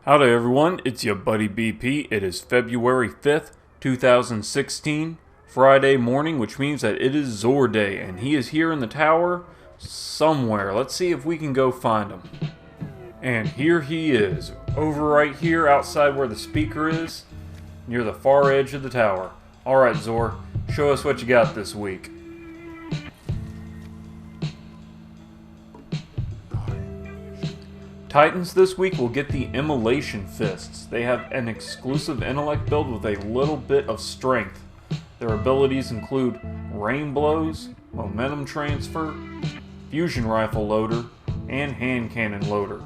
Howdy everyone, it's your buddy BP. It is February 5th, 2016, Friday morning, which means that it is XUR Day, and he is here in the tower somewhere. Let's see if we can go find him. And here he is, over right here outside where the speaker is, near the far edge of the tower. Alright XUR, show us what you got this week. Titans this week will get the Immolation Fists. They have an exclusive intellect build with a little bit of strength. Their abilities include rain blows, momentum transfer, fusion rifle loader, and hand cannon loader.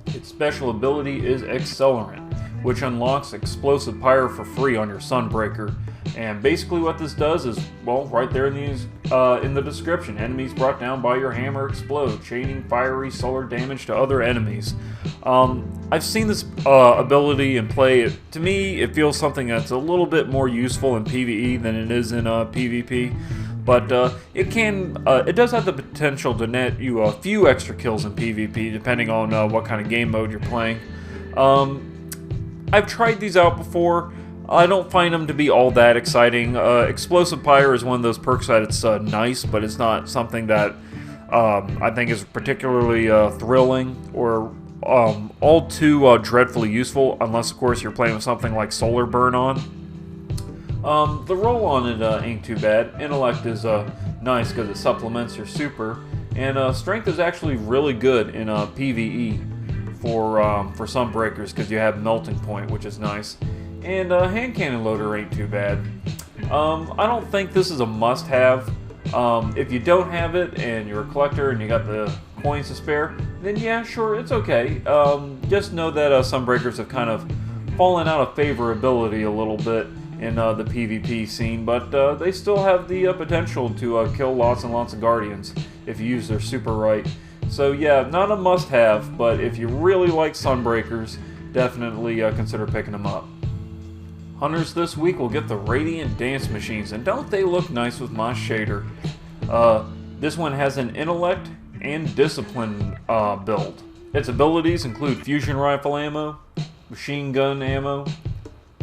Its special ability is Accelerant, which unlocks explosive pyre for free on your Sunbreaker. And basically what this does is, well, right there in the description, enemies brought down by your hammer explode, chaining fiery solar damage to other enemies. I've seen this ability in play. To me, it feels something that's a little bit more useful in PvE than it is in PvP. But it does have the potential to net you a few extra kills in PvP, depending on what kind of game mode you're playing. I've tried these out before. I don't find them to be all that exciting. Explosive Pyre is one of those perks that it's nice, but it's not something that I think is particularly thrilling or all too dreadfully useful, unless of course you're playing with something like Solar Burn on. The roll on it ain't too bad. Intellect is nice because it supplements your super, and strength is actually really good in PvE for some breakers because you have melting point, which is nice. And hand cannon loader ain't too bad. I don't think this is a must-have. If you don't have it and you're a collector and you got the coins to spare, then yeah, sure, it's okay. Just know that some breakers have kind of fallen out of favorability a little bit in the PvP scene, but they still have the potential to kill lots and lots of guardians if you use their super right. So yeah, not a must-have, but if you really like Sunbreakers, definitely consider picking them up. Hunters this week will get the Radiant Dance Machines, and don't they look nice with my shader? This one has an Intellect and Discipline build. Its abilities include Fusion Rifle ammo, Machine Gun ammo,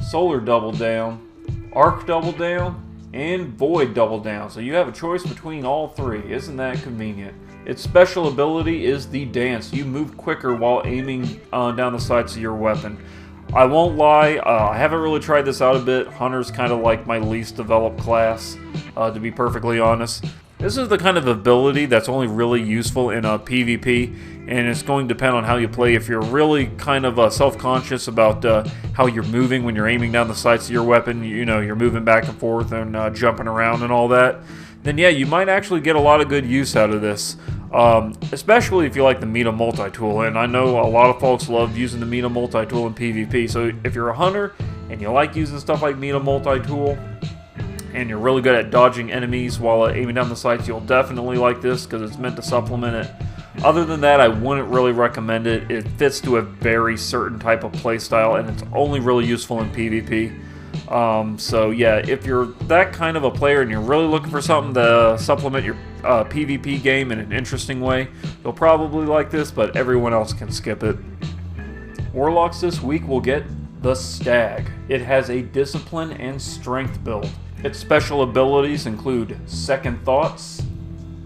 Solar Double Down, Arc Double Down, and Void Double Down, so you have a choice between all three. Isn't that convenient? Its special ability is the Dance. You move quicker while aiming down the sights of your weapon. I won't lie, I haven't really tried this out a bit. Hunter's kind of like my least developed class, to be perfectly honest. This is the kind of ability that's only really useful in PvP, and it's going to depend on how you play. If you're really kind of self-conscious about how you're moving when you're aiming down the sights of your weapon, you know, you're moving back and forth and jumping around and all that, then yeah, you might actually get a lot of good use out of this. Especially if you like the Meta Multi-Tool, and I know a lot of folks love using the Meta Multi-Tool in PvP, so if you're a hunter and you like using stuff like Meta Multi-Tool, and you're really good at dodging enemies while aiming down the sights, you'll definitely like this because it's meant to supplement it. Other than that, I wouldn't really recommend it. It fits to a very certain type of playstyle, and it's only really useful in PvP. So yeah, if you're that kind of a player and you're really looking for something to supplement your PvP game in an interesting way, you'll probably like this, but everyone else can skip it. Warlocks this week will get the Stag. It has a Discipline and Strength build. Its special abilities include Second Thoughts,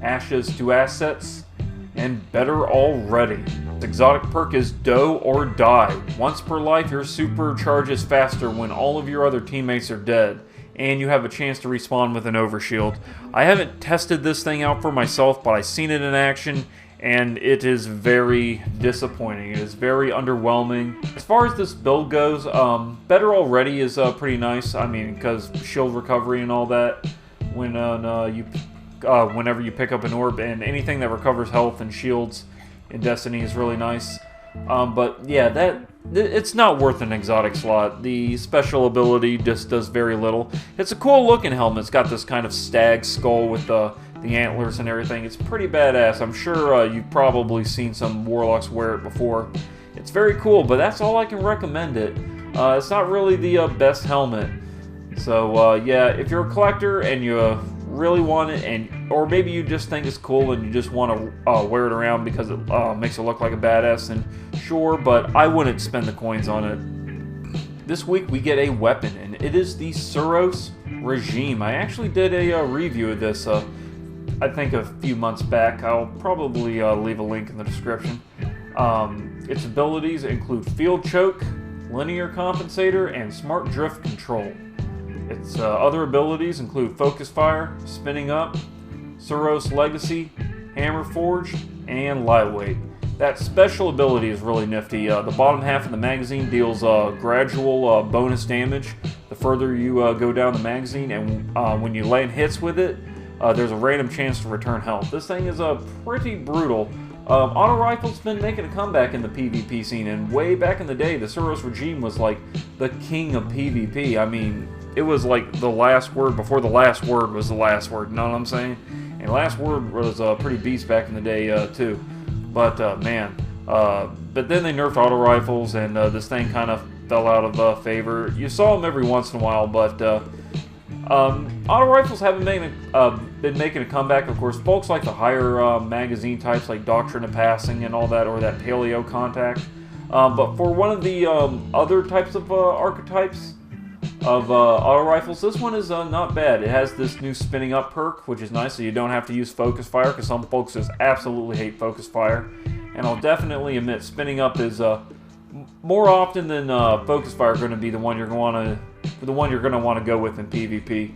Ashes to Assets, and Better Already. Its exotic perk is Doe or Die. Once per life, your super charges faster when all of your other teammates are dead, and you have a chance to respawn with an overshield. I haven't tested this thing out for myself, but I've seen it in action, and it is very disappointing. It is very underwhelming. As far as this build goes, Better Already is pretty nice. I mean, because shield recovery and all that, when whenever you pick up an orb, and anything that recovers health and shields in Destiny is really nice. But yeah, it's not worth an exotic slot. The special ability just does very little. It's a cool looking helmet. It's got this kind of stag skull with the antlers and everything. It's pretty badass. I'm sure you've probably seen some Warlocks wear it before. It's very cool, but that's all I can recommend it. It's not really the best helmet. So yeah, if you're a collector and you really want it, or maybe you just think it's cool and you just want to wear it around because it makes it look like a badass, then sure, but I wouldn't spend the coins on it. This week we get a weapon, and it is the Suros Regime. I actually did a review of this, I think a few months back. I'll probably leave a link in the description. Its abilities include Field Choke, Linear Compensator, and Smart Drift Control. Its other abilities include Focus Fire, Spinning Up, Suros Legacy, Hammer Forged, and Lightweight. That special ability is really nifty. The bottom half of the magazine deals gradual bonus damage the further you go down the magazine, and when you land hits with it, there's a random chance to return health. This thing is pretty brutal. Auto rifle's been making a comeback in the PvP scene, and way back in the day, the Suros Regime was like the king of PvP. I mean, it was like the last word before the last word was the last word, you know what I'm saying? And last word was pretty beast back in the day, too. But, man, but then they nerfed auto rifles, and this thing kind of fell out of favor. You saw them every once in a while, but auto rifles haven't been making a comeback. Of course, folks like the higher magazine types like Doctrine of Passing and all that, or that Paleo Contact. But for one of the other types of archetypes of auto rifles, this one is not bad. It has this new Spinning Up perk, which is nice, so you don't have to use Focus Fire, because some folks just absolutely hate Focus Fire. And I'll definitely admit, Spinning Up is more often than Focus Fire going to be the one you're going to want to go with in PvP.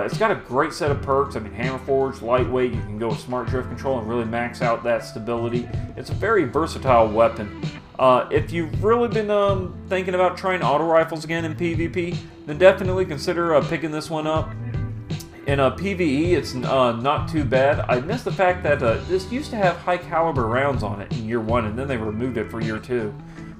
It's got a great set of perks. I mean, Hammer Forged, Lightweight, you can go with Smart Drift Control and really max out that stability. It's a very versatile weapon. If you've really been thinking about trying auto rifles again in PvP, then definitely consider picking this one up. In PvE, it's not too bad. I missed the fact that this used to have high caliber rounds on it in year 1, and then they removed it for year 2,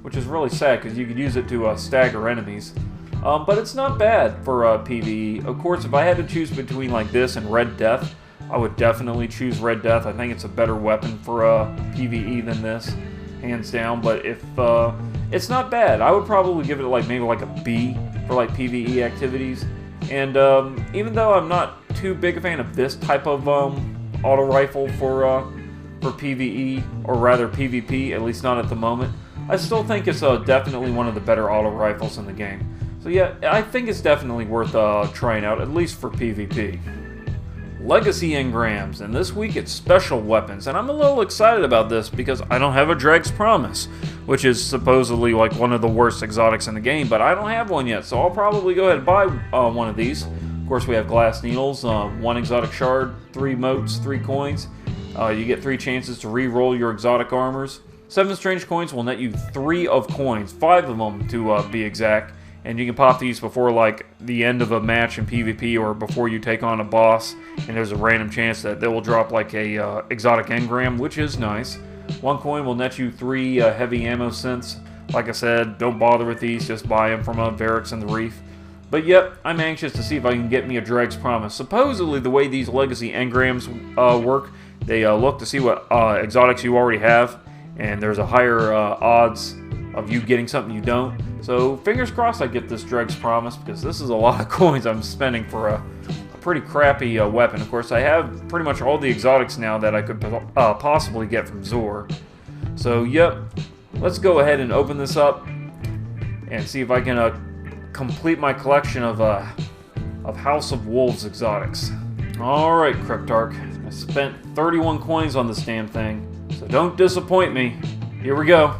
which is really sad because you could use it to stagger enemies. But it's not bad for PvE. Of course, if I had to choose between like this and Red Death, I would definitely choose Red Death. I think it's a better weapon for PvE than this, hands down. But if it's not bad, I would probably give it like maybe like a B for like PvE activities. And even though I'm not too big a fan of this type of auto rifle for PvE, or rather PvP, at least not at the moment, I still think it's definitely one of the better auto rifles in the game. So yeah, I think it's definitely worth trying out, at least for PvP. Legacy Engrams, and this week it's special weapons, and I'm a little excited about this because I don't have a Dreg's Promise, which is supposedly like one of the worst exotics in the game, but I don't have one yet, so I'll probably go ahead and buy one of these. Of course, we have Glass Needles, 1 exotic shard, 3 motes, 3 coins. You get 3 chances to re-roll your exotic armors. 7 strange coins will net you 3 of coins, 5 of them to be exact. And you can pop these before like the end of a match in PvP, or before you take on a boss, and there's a random chance that they will drop like a exotic engram, which is nice. 1 coin will net you 3 heavy ammo synths. Like I said, don't bother with these, just buy them from Varix and the Reef. But yep, I'm anxious to see if I can get me a Dreg's Promise. Supposedly the way these Legacy Engrams work, they look to see what exotics you already have, and there's a higher odds of you getting something you don't. So fingers crossed I get this Dreg's Promise, because this is a lot of coins I'm spending for a pretty crappy weapon. Of course, I have pretty much all the exotics now that I could possibly get from XUR. So yep, let's go ahead and open this up and see if I can complete my collection of House of Wolves exotics. Alright, Cryptarch, I spent 31 coins on this damn thing, so don't disappoint me. Here we go.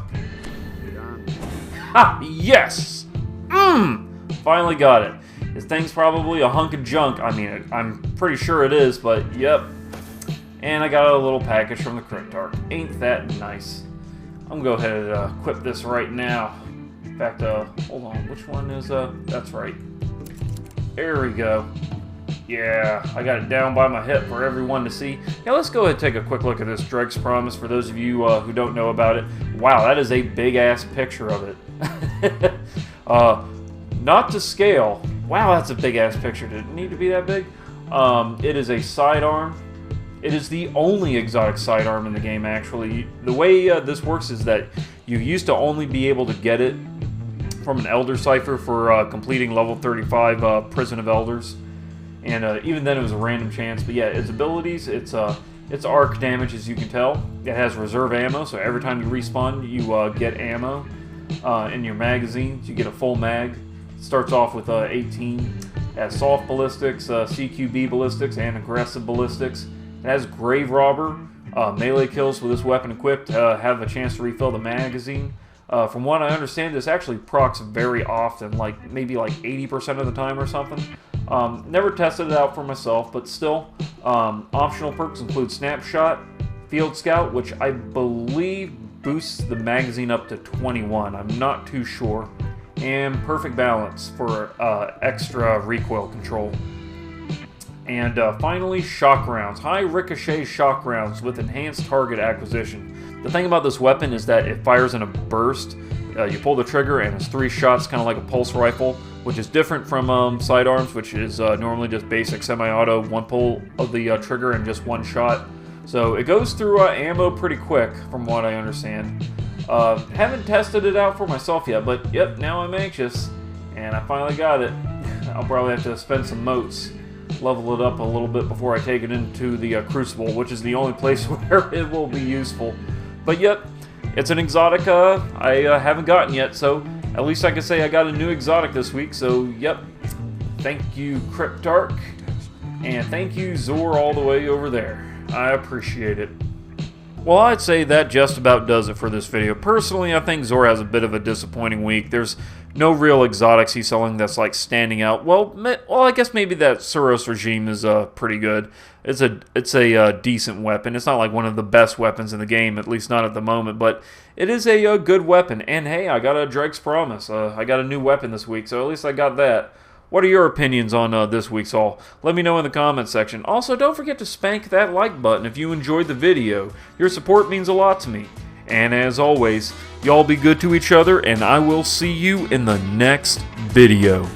Ha! Yes! Finally got it. This thing's probably a hunk of junk. I mean, I'm pretty sure it is, but yep. And I got a little package from the Cryptarch. Ain't that nice? I'm gonna go ahead and equip this right now. In fact, hold on. Which one is, that's right. There we go. Yeah, I got it down by my hip for everyone to see. Now let's go ahead and take a quick look at this Dreg's Promise for those of you who don't know about it. Wow, that is a big-ass picture of it. Not to scale. Wow, that's a big-ass picture. Did it need to be that big? It is a sidearm. It is the only exotic sidearm in the game, actually. The way this works is that you used to only be able to get it from an Elder Cipher for completing level 35 Prison of Elders. and even then it was a random chance. But yeah, its abilities, it's arc damage, as you can tell. It has reserve ammo, so every time you respawn, you get ammo in your magazines. You get a full mag. It starts off with 18. It has soft ballistics, CQB ballistics, and aggressive ballistics. It has Grave Robber. Melee kills with this weapon equipped have a chance to refill the magazine. From what I understand, this actually procs very often, maybe 80% of the time or something. Never tested it out for myself, but still. Optional perks include Snapshot, Field Scout, which I believe boosts the magazine up to 21. I'm not too sure. And Perfect Balance for extra recoil control. And finally, shock rounds. High ricochet shock rounds with enhanced target acquisition. The thing about this weapon is that it fires in a burst. You pull the trigger and it's 3 shots, kind of like a pulse rifle, which is different from sidearms, which is normally just basic semi-auto, 1 pull of the trigger and just 1 shot. So it goes through ammo pretty quick, from what I understand. Haven't tested it out for myself yet, but yep, now I'm anxious, and I finally got it. I'll probably have to spend some motes, level it up a little bit before I take it into the Crucible, which is the only place where it will be useful. But yep, it's an exotic I haven't gotten yet, so at least I can say I got a new exotic this week. So yep, thank you Cryptarch, and thank you Zor all the way over there. I appreciate it. Well, I'd say that just about does it for this video. Personally, I think Zor has a bit of a disappointing week. There's no real exotics he's selling that's standing out. Well, I guess maybe that Suros Regime is pretty good. It's a decent weapon. It's not like one of the best weapons in the game, at least not at the moment, but it is a good weapon. And hey, I got a Drake's Promise. I got a new weapon this week, so at least I got that. What are your opinions on this week's haul? Let me know in the comments section. Also, don't forget to spank that like button if you enjoyed the video. Your support means a lot to me. And as always, y'all be good to each other, and I will see you in the next video.